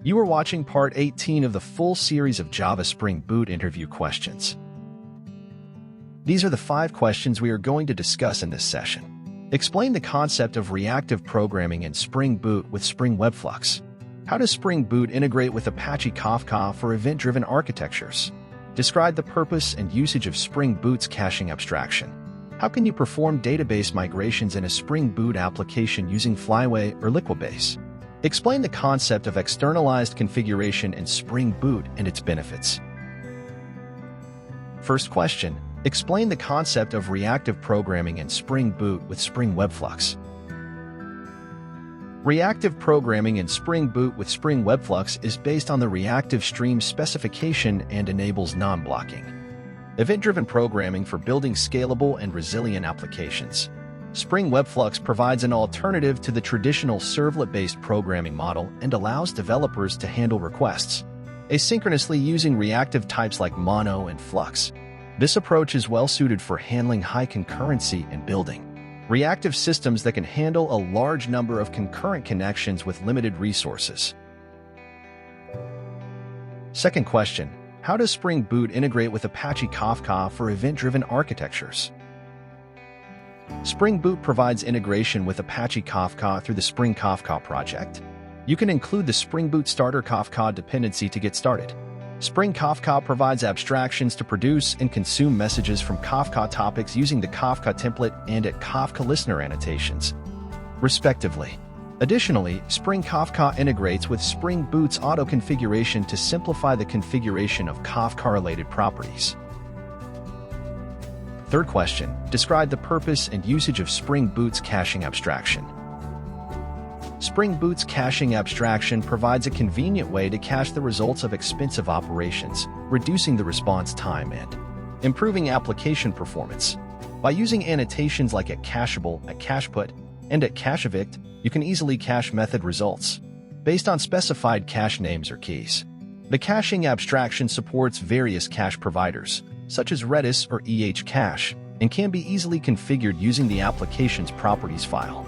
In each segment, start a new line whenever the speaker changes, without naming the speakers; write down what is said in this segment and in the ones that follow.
You are watching part 18 of the full series of Java Spring Boot interview questions. These are the 5 questions we are going to discuss in this session. Explain the concept of reactive programming in Spring Boot with Spring WebFlux. How does Spring Boot integrate with Apache Kafka for event-driven architectures? Describe the purpose and usage of Spring Boot's caching abstraction. How can you perform database migrations in a Spring Boot application using Flyway or Liquibase? Explain the concept of externalized configuration in Spring Boot and its benefits. First question, explain the concept of reactive programming in Spring Boot with Spring WebFlux. Reactive programming in Spring Boot with Spring WebFlux is based on the reactive stream specification and enables non-blocking, event-driven programming for building scalable and resilient applications. Spring WebFlux provides an alternative to the traditional servlet-based programming model and allows developers to handle requests asynchronously using reactive types like mono and flux. This approach is well-suited for handling high concurrency and building reactive systems that can handle a large number of concurrent connections with limited resources. Second question, how does Spring Boot integrate with Apache Kafka for event-driven architectures? Spring Boot provides integration with Apache Kafka through the Spring Kafka project. You can include the Spring Boot Starter Kafka dependency to get started. Spring Kafka provides abstractions to produce and consume messages from Kafka topics using the Kafka template and at Kafka listener annotations, respectively. Additionally, Spring Kafka integrates with Spring Boot's auto-configuration to simplify the configuration of Kafka-related properties. Third question, describe the purpose and usage of Spring Boot's caching abstraction. Spring Boot's caching abstraction provides a convenient way to cache the results of expensive operations, reducing the response time and improving application performance. By using annotations like @cacheable, @cacheput, and @cacheEvict, you can easily cache method results based on specified cache names or keys. The caching abstraction supports various cache providers, such as Redis or Cache, and can be easily configured using the application's properties file.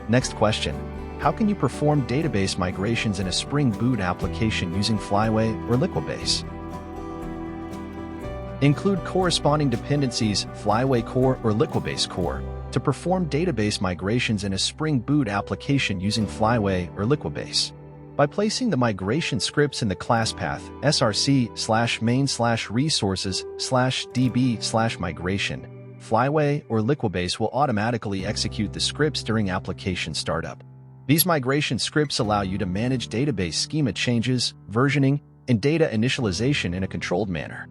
Next question, how can you perform database migrations in a Spring Boot application using Flyway or Liquibase? Include corresponding dependencies, Flyway core or Liquibase core, to perform database migrations in a Spring Boot application using Flyway or Liquibase. By placing the migration scripts in the class path src/main/resources/db/migration, Flyway or Liquibase will automatically execute the scripts during application startup. These migration scripts allow you to manage database schema changes, versioning, and data initialization in a controlled manner.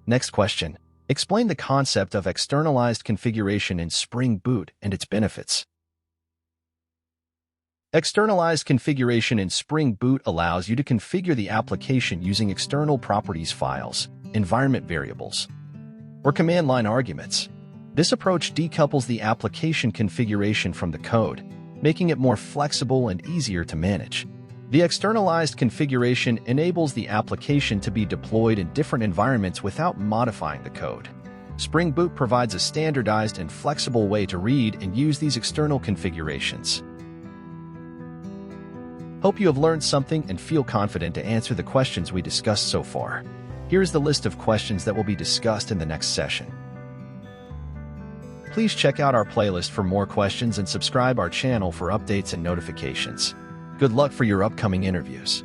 Next question, explain the concept of externalized configuration in Spring Boot and its benefits. Externalized configuration in Spring Boot allows you to configure the application using external properties files, environment variables, or command line arguments. This approach decouples the application configuration from the code, making it more flexible and easier to manage. The externalized configuration enables the application to be deployed in different environments without modifying the code. Spring Boot provides a standardized and flexible way to read and use these external configurations. Hope you have learned something and feel confident to answer the questions we discussed so far. Here's the list of questions that will be discussed in the next session. Please check out our playlist for more questions and subscribe our channel for updates and notifications. Good luck for your upcoming interviews.